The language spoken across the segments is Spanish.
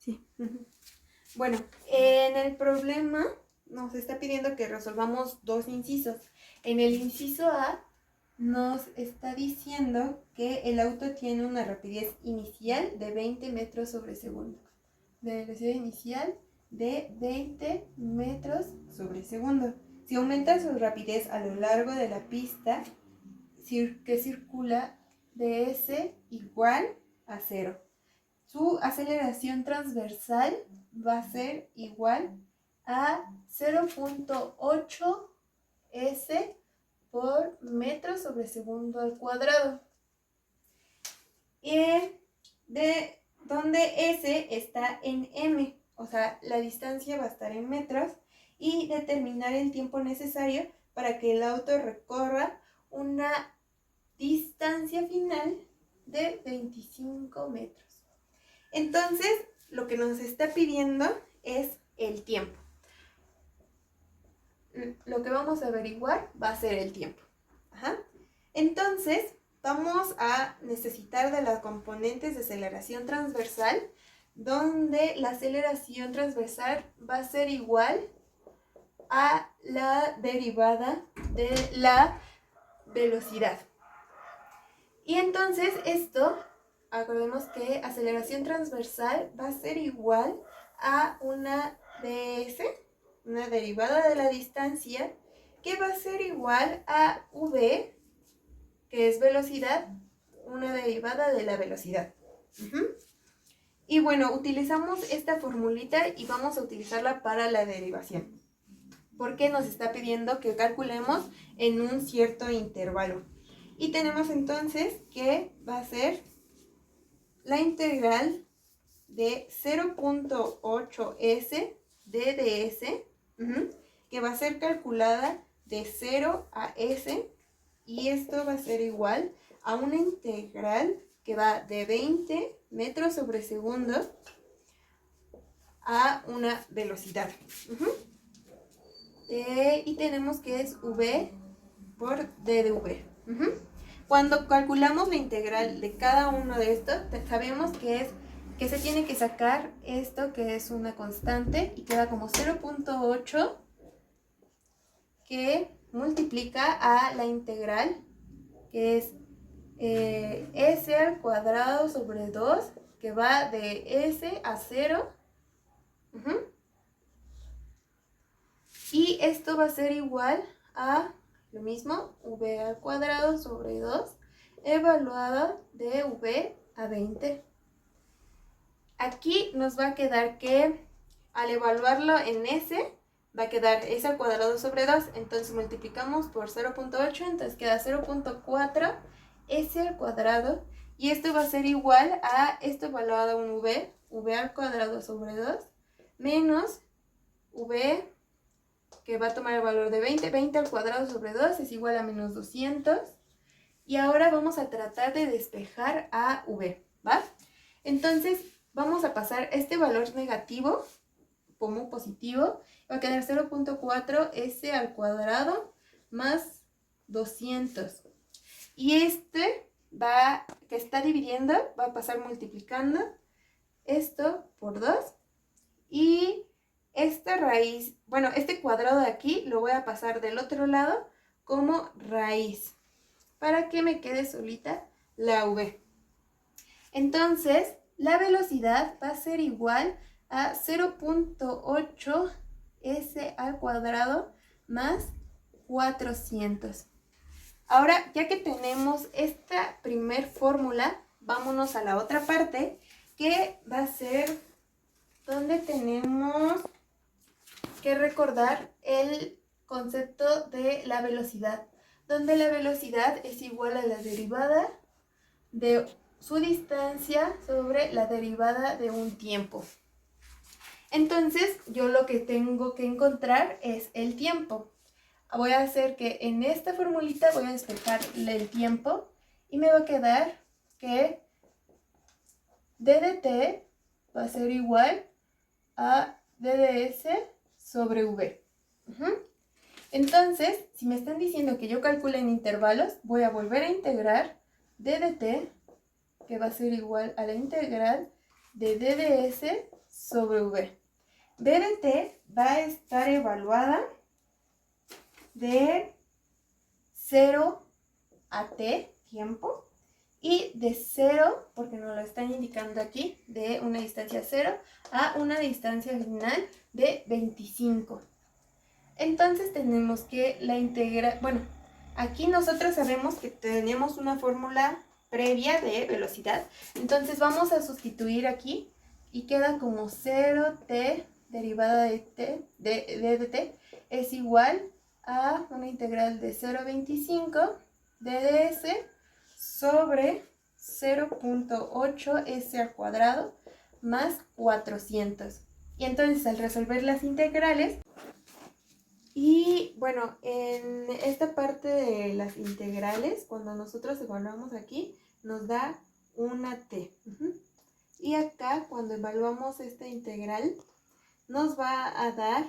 Sí. Bueno, en el problema nos está pidiendo que resolvamos dos incisos. En el inciso A nos está diciendo que el auto tiene una rapidez inicial de 20 metros sobre segundo. De velocidad inicial de 20 metros sobre segundo. Si aumenta su rapidez a lo largo de la pista que circula de S igual a 0. Su aceleración transversal va a ser igual a 0.8 S por metro sobre segundo al cuadrado. Y de donde S está en M, o sea, la distancia va a estar en metros, y determinar el tiempo necesario para que el auto recorra una distancia final de 25 metros. Entonces, lo que nos está pidiendo es el tiempo. Lo que vamos a averiguar va a ser el tiempo. Entonces, vamos a necesitar de las componentes de aceleración transversal, donde la aceleración transversal va a ser igual a la derivada de la velocidad. Y entonces esto, acordemos que aceleración transversal va a ser igual a una ds, una derivada de la distancia, que va a ser igual a v, que es velocidad, una derivada de la velocidad. Y bueno, utilizamos esta formulita y vamos a utilizarla para la derivación, porque nos está pidiendo que calculemos en un cierto intervalo. Y tenemos entonces que va a ser la integral de 0.8s de ds, que va a ser calculada de 0 a s, y esto va a ser igual a una integral que va de 20 metros sobre segundo a una velocidad. Y tenemos que es v por d de v. Cuando calculamos la integral de cada uno de estos, sabemos que se tiene que sacar esto, que es una constante, y queda como 0.8, que multiplica a la integral, que es s al cuadrado sobre 2, que va de s a 0. Y esto va a ser igual a lo mismo, v al cuadrado sobre 2, evaluada de v a 20. Aquí nos va a quedar que al evaluarlo en s, va a quedar s al cuadrado sobre 2, entonces multiplicamos por 0.8, entonces queda 0.4 s al cuadrado, y esto va a ser igual a esto evaluado a un v al cuadrado sobre 2, menos v, que va a tomar el valor de 20 al cuadrado sobre 2 es igual a menos 200. Y ahora vamos a tratar de despejar a v, ¿va? Entonces vamos a pasar este valor negativo como positivo, va a quedar 0.4 s al cuadrado más 200. Y este que está dividiendo, va a pasar multiplicando esto por 2, y esta raíz, bueno, este cuadrado de aquí lo voy a pasar del otro lado como raíz, para que me quede solita la v. Entonces, la velocidad va a ser igual a 0.8 s al cuadrado más 400. Ahora, ya que tenemos esta primer fórmula, vámonos a la otra parte, que va a ser donde tenemos que recordar el concepto de la velocidad, donde la velocidad es igual a la derivada de su distancia sobre la derivada de un tiempo. Entonces, yo lo que tengo que encontrar es el tiempo. Voy a hacer que en esta formulita voy a despejar el tiempo, y me va a quedar que d de t va a ser igual a d de s sobre v. Entonces, si me están diciendo que yo calcule en intervalos, voy a volver a integrar d de t, que va a ser igual a la integral de d de s sobre V. B de t va a estar evaluada de 0 a t, tiempo, y de 0, porque nos lo están indicando aquí, de una distancia 0 a una distancia final de 25. Entonces tenemos que la integral, bueno, aquí nosotros sabemos que tenemos una fórmula previa de velocidad, entonces vamos a sustituir aquí y queda como 0t derivada de t, de t es igual a una integral de 0,25 de ds sobre 0.8 s al cuadrado más 400. Y entonces al resolver las integrales, y bueno, en esta parte de las integrales, cuando nosotros evaluamos aquí, nos da una t. Y acá, cuando evaluamos esta integral, nos va a dar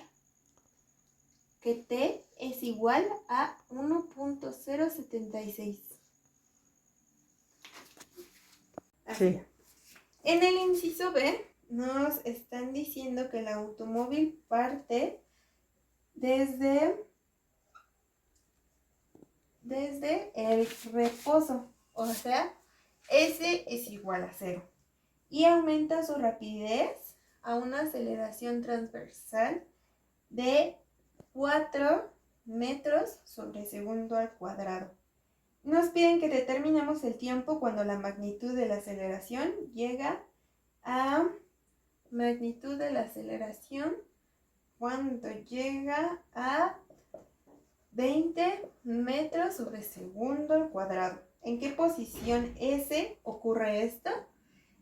que t es igual a 1.076. Sí. En el inciso B nos están diciendo que el automóvil parte desde el reposo, o sea, S es igual a 0. Y aumenta su rapidez a una aceleración transversal de 4 metros sobre segundo al cuadrado. Nos piden que determinemos el tiempo cuando la magnitud de la aceleración llega a magnitud de la aceleración cuando llega a 20 metros sobre segundo al cuadrado. ¿En qué posición S ocurre esto?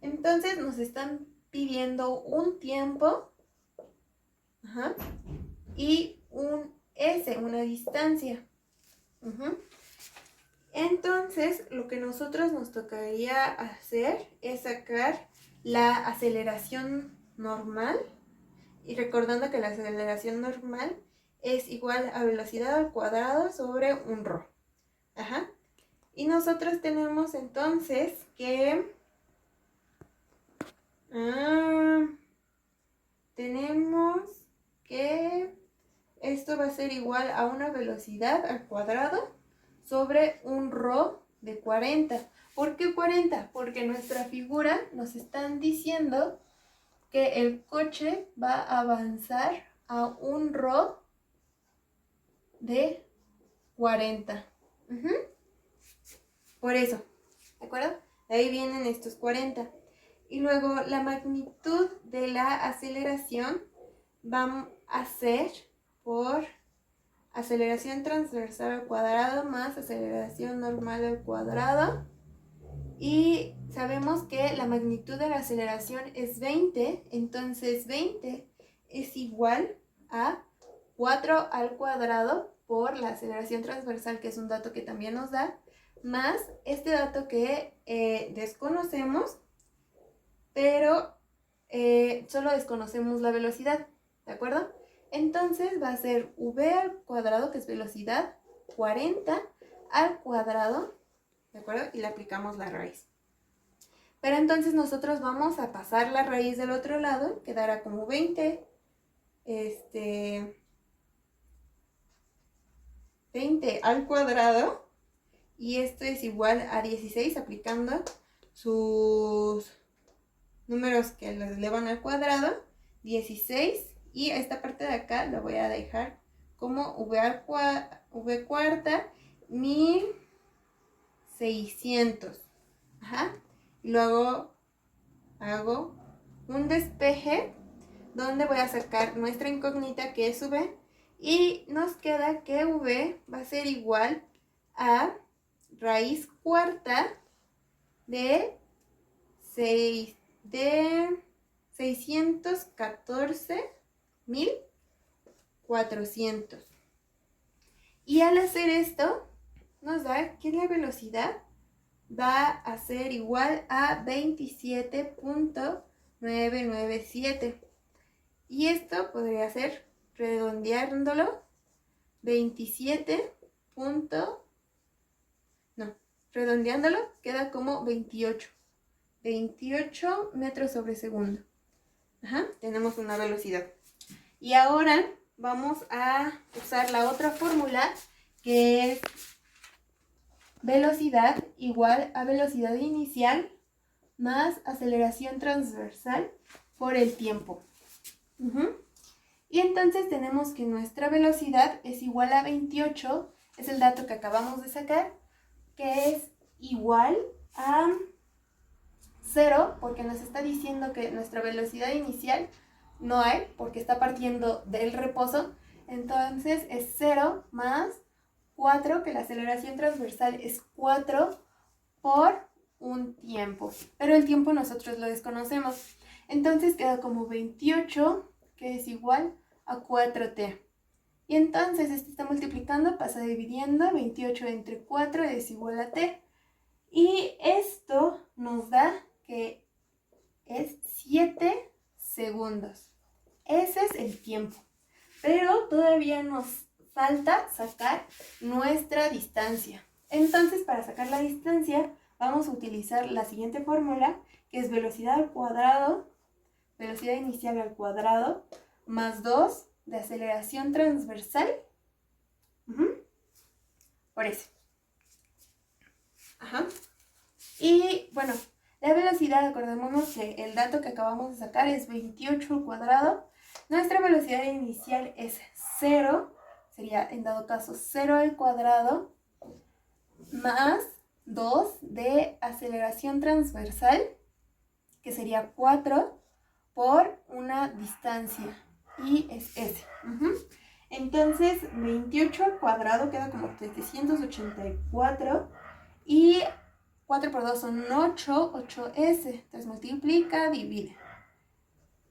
Entonces nos están pidiendo un tiempo y un S, una distancia. Entonces lo que nosotros nos tocaría hacer es sacar la aceleración normal, y recordando que la aceleración normal es igual a velocidad al cuadrado sobre un ρ. Y nosotros tenemos entonces que esto va a ser igual a una velocidad al cuadrado sobre un ρ de 40. ¿Por qué 40? Porque en nuestra figura nos están diciendo que el coche va a avanzar a un ρ de 40. Por eso, ¿de acuerdo? De ahí vienen estos 40. Y luego la magnitud de la aceleración va a ser por aceleración transversal al cuadrado más aceleración normal al cuadrado. Y sabemos que la magnitud de la aceleración es 20, entonces 20 es igual a 4 al cuadrado por la aceleración transversal, que es un dato que también nos da, más este dato que desconocemos, pero solo desconocemos la velocidad, ¿de acuerdo? Entonces va a ser v al cuadrado, que es velocidad, 40 al cuadrado, ¿de acuerdo? Y le aplicamos la raíz. Pero entonces nosotros vamos a pasar la raíz del otro lado, quedará como 20, 20 al cuadrado, y esto es igual a 16, aplicando sus números que los elevan al cuadrado, 16, y esta parte de acá la voy a dejar como v cuarta 1600. Y luego hago un despeje donde voy a sacar nuestra incógnita, que es v, y nos queda que v va a ser igual a raíz cuarta de 614.400. Y al hacer esto, nos da que la velocidad va a ser igual a 27.997. Y esto podría ser, redondeándolo, 27. Redondeándolo queda como 28 metros sobre segundo. Ajá, tenemos una velocidad. Y ahora vamos a usar la otra fórmula, que es velocidad igual a velocidad inicial más aceleración transversal por el tiempo. Y entonces tenemos que nuestra velocidad es igual a 28, es el dato que acabamos de sacar, que es igual a 0, porque nos está diciendo que nuestra velocidad inicial no hay, porque está partiendo del reposo. Entonces es 0 más 4, que la aceleración transversal es 4 por un tiempo. Pero el tiempo nosotros lo desconocemos. Entonces queda como 28, que es igual a 4t. Y entonces esto está multiplicando, pasa dividiendo, 28 entre 4 es igual a t. Y esto nos da que es 7 segundos. Ese es el tiempo. Pero todavía nos falta sacar nuestra distancia. Entonces, para sacar la distancia, vamos a utilizar la siguiente fórmula, que es velocidad al cuadrado, velocidad inicial al cuadrado, más 2 de aceleración transversal, por eso. Ajá. Y bueno, la velocidad, acordémonos que el dato que acabamos de sacar es 28 al cuadrado. Nuestra velocidad inicial es 0, sería en dado caso 0 al cuadrado, más 2 de aceleración transversal, que sería 4 por una distancia, y es S. Entonces 28 al cuadrado queda como 784, y 4 por 2 son 8, 8S, entonces multiplica, divide.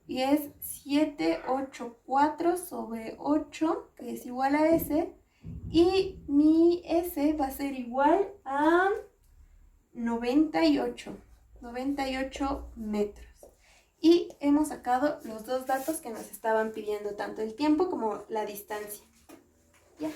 Y es 784 sobre 8, que es igual a S. Y mi S va a ser igual a 98 metros. Y hemos sacado los dos datos que nos estaban pidiendo, tanto el tiempo como la distancia. Ya.